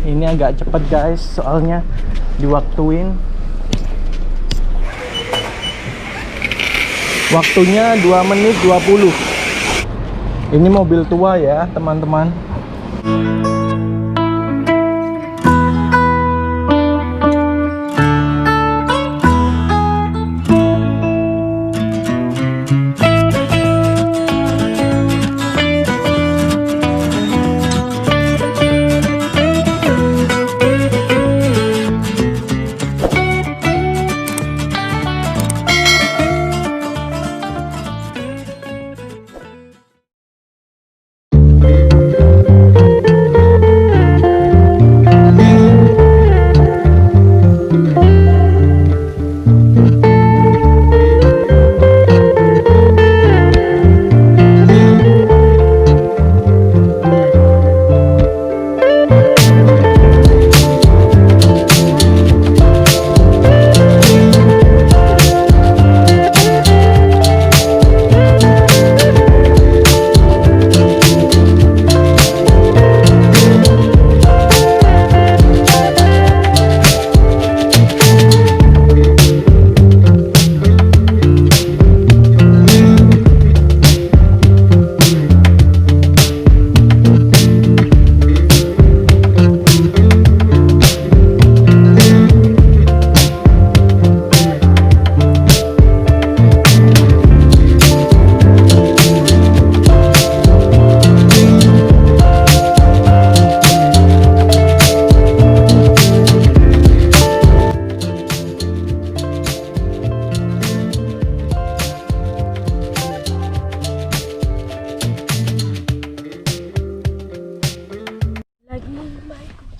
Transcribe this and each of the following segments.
Ini agak cepet guys, soalnya diwaktuin. Waktunya 2 menit 20. Ini mobil tua ya teman-teman.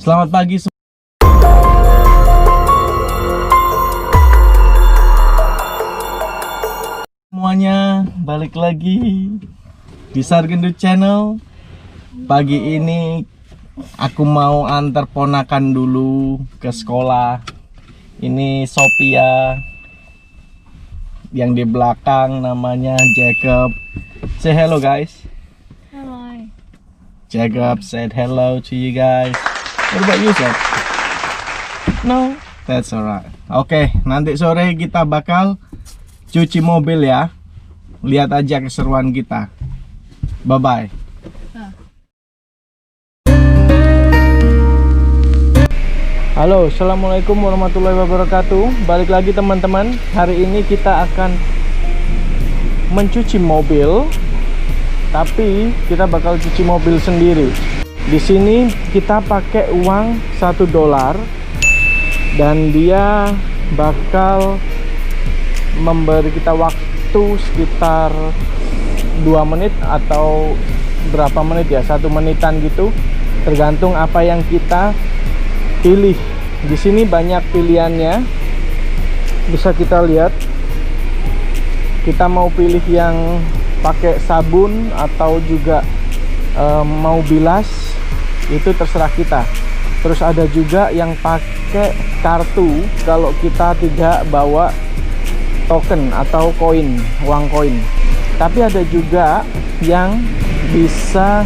Selamat pagi semuanya, balik lagi di Sargendut Channel. Pagi ini aku mau antar ponakan dulu ke sekolah. Ini Sophia, yang di belakang namanya Jacob. Say hello guys. Hello. Jacob said hello to you guys. What about you, Jack? No, that's alright. Oke, nanti sore kita bakal cuci mobil ya. Lihat aja keseruan kita. Bye bye. Halo, assalamualaikum warahmatullahi wabarakatuh. Balik lagi teman-teman. Hari ini kita akan mencuci mobil, tapi kita bakal cuci mobil sendiri. Di sini kita pakai uang $1 dan dia bakal memberi kita waktu sekitar 2 menit atau berapa menit ya, 1 menitan gitu, tergantung apa yang kita pilih. Di sini banyak pilihannya, bisa kita lihat. Kita mau pilih yang pakai sabun atau juga mau bilas, itu terserah kita. Terus ada juga yang pakai kartu kalau kita tidak bawa token atau koin, uang koin. Tapi ada juga yang bisa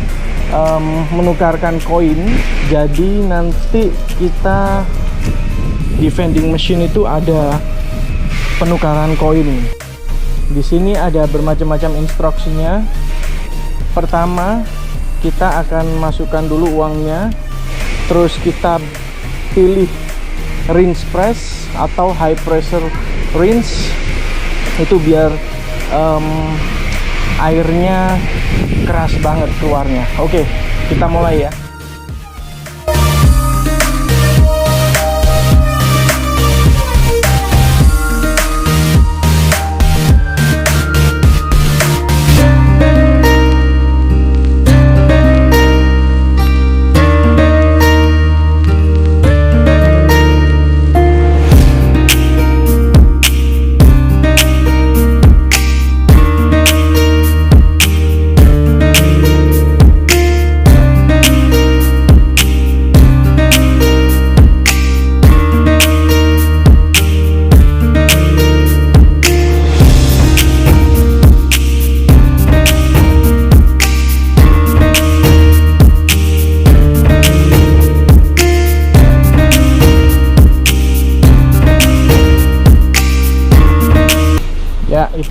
menukarkan koin. Jadi nanti kita di vending machine itu ada penukaran koin. Di sini ada bermacam-macam instruksinya. Pertama, kita akan masukkan dulu uangnya, terus kita pilih rinse press atau high pressure rinse, itu biar airnya keras banget keluarnya. Oke, kita mulai ya.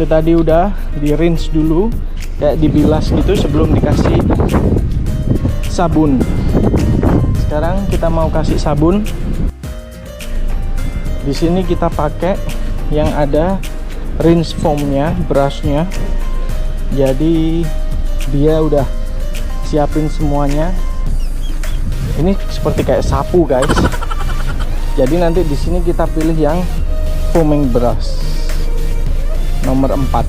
itu tadi udah di rinse dulu, kayak dibilas gitu sebelum dikasih sabun. Sekarang kita mau kasih sabun. Di sini kita pakai yang ada rinse foamnya, brushnya. Jadi dia udah siapin semuanya. Ini seperti kayak sapu guys. Jadi nanti di sini kita pilih yang foaming brush nomor 4.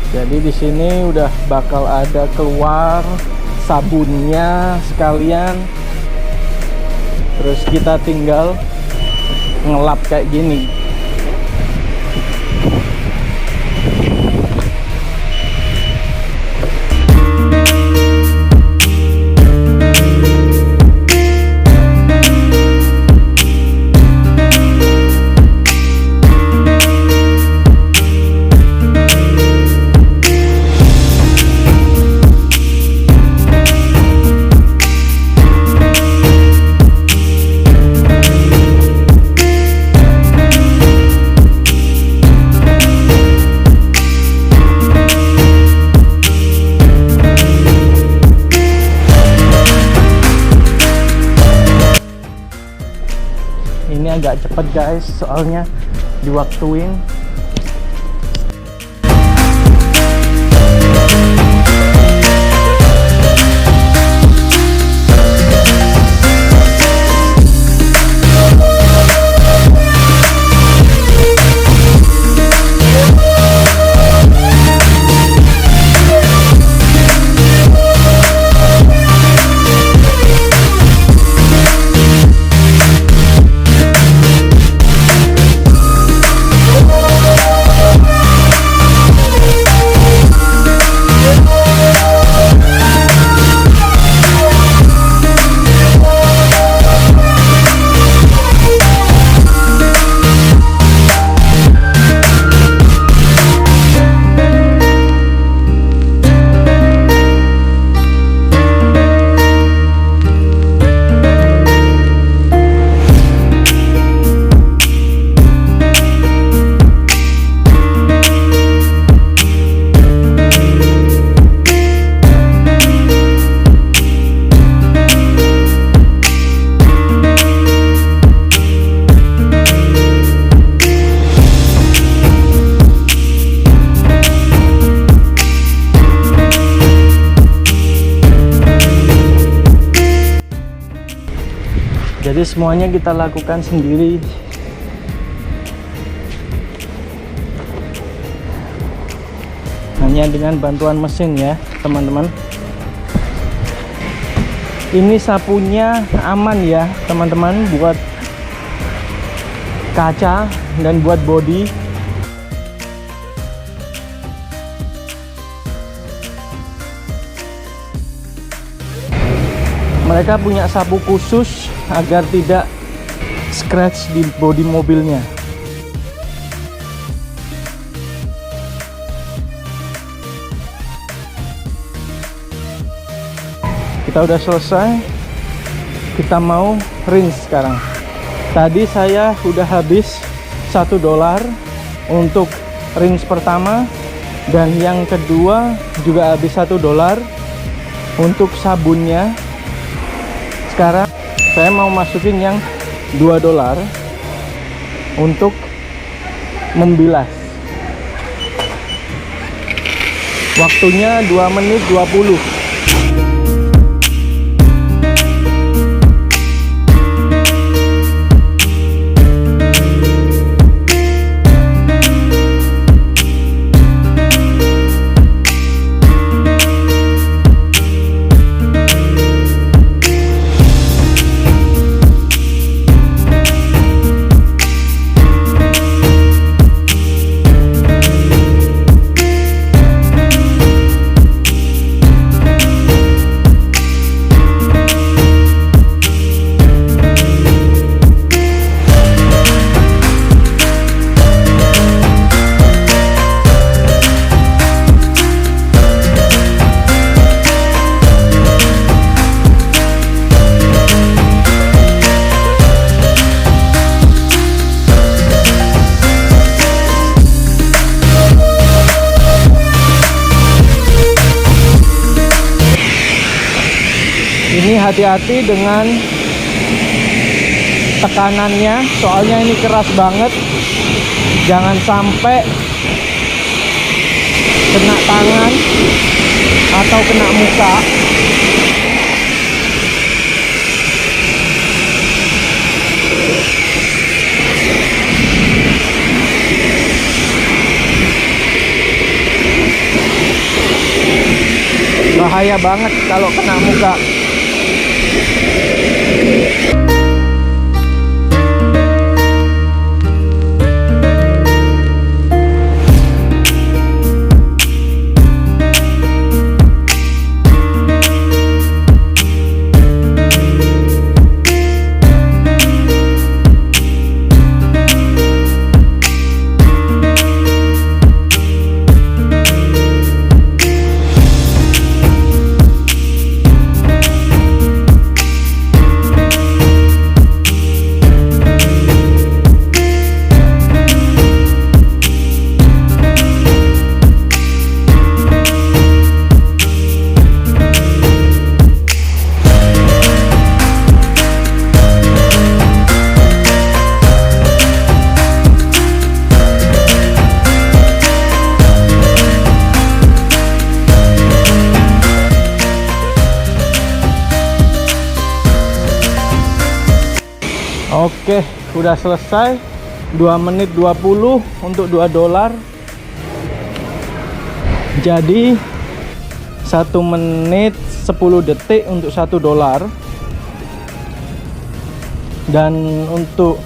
Jadi di sini udah bakal ada keluar sabunnya sekalian. Terus kita tinggal ngelap kayak gini. Ini agak cepet guys, soalnya diwaktuin. Jadi semuanya kita lakukan sendiri. Hanya dengan bantuan mesin ya teman-teman. Ini sapunya aman ya teman-teman, buat kaca dan buat bodi. Mereka punya sapu khusus agar tidak scratch di bodi mobilnya. Kita udah selesai, kita mau rinse sekarang. Tadi saya udah habis $1 untuk rinse pertama, dan yang kedua juga habis $1 untuk sabunnya. Sekarang saya mau masukin yang $2 untuk membilas. Waktunya 2 menit 20. hati-hati dengan tekanannya, soalnya ini keras banget. Jangan sampai kena tangan atau kena muka. Bahaya banget kalau kena muka. Oke, udah selesai. 2 menit 20 untuk $2. Jadi 1 menit 10 detik untuk $1. Dan untuk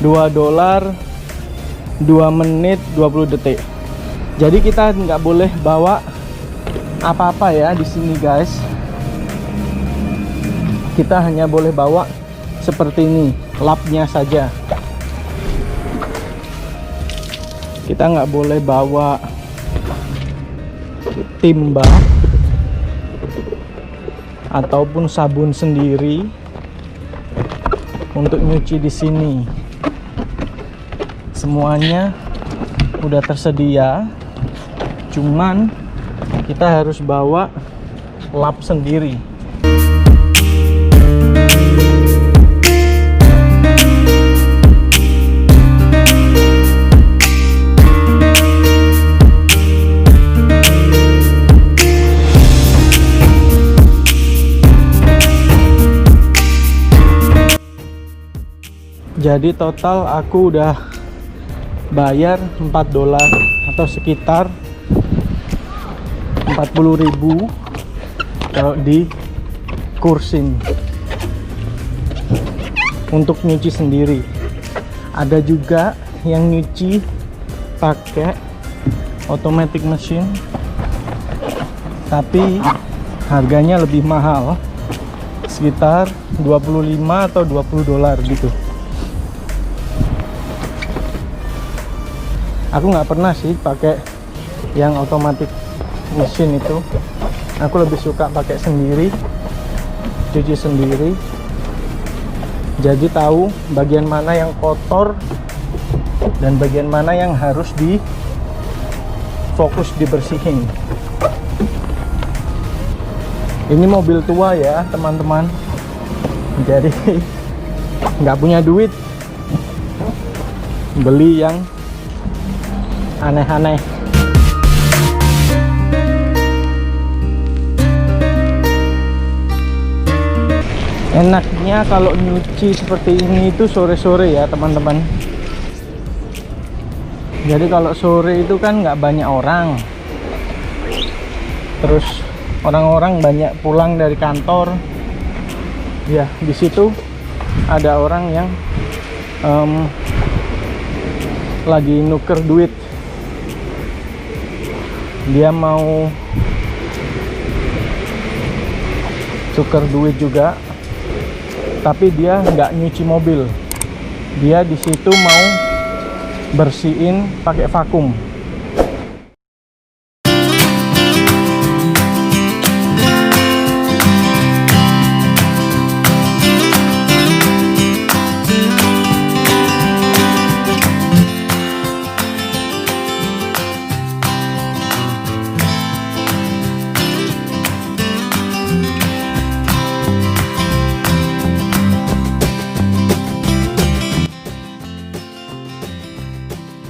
$2 2 menit 20 detik. Jadi kita nggak boleh bawa apa-apa ya di sini guys. Kita hanya boleh bawa seperti ini, lapnya saja. Kita nggak boleh bawa timba ataupun sabun sendiri untuk nyuci di sini. Semuanya udah tersedia, cuman kita harus bawa lap sendiri. Jadi total aku udah bayar $4 atau sekitar 40.000 kalau di kursin untuk nyuci sendiri. Ada juga yang nyuci pakai automatic machine, tapi harganya lebih mahal, sekitar 25 atau $20 gitu. Aku nggak pernah sih pakai yang automatic mesin itu. Aku lebih suka pakai sendiri, cuci sendiri. Jadi tahu bagian mana yang kotor dan bagian mana yang harus fokus dibersihin. Ini mobil tua ya teman-teman. Jadi nggak punya duit beli yang aneh-aneh. Enaknya kalau nyuci seperti ini itu sore-sore ya teman-teman. Jadi kalau sore itu kan nggak banyak orang, terus orang-orang banyak pulang dari kantor ya. Di situ ada orang yang lagi nuker duit. Dia mau tuker duit juga, tapi dia nggak nyuci mobil. Dia di situ mau bersihin pakai vakum.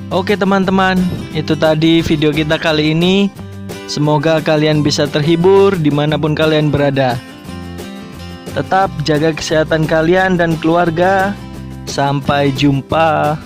Oke teman-teman, itu tadi video kita kali ini. Semoga kalian bisa terhibur dimanapun kalian berada. Tetap jaga kesehatan kalian dan keluarga. Sampai jumpa.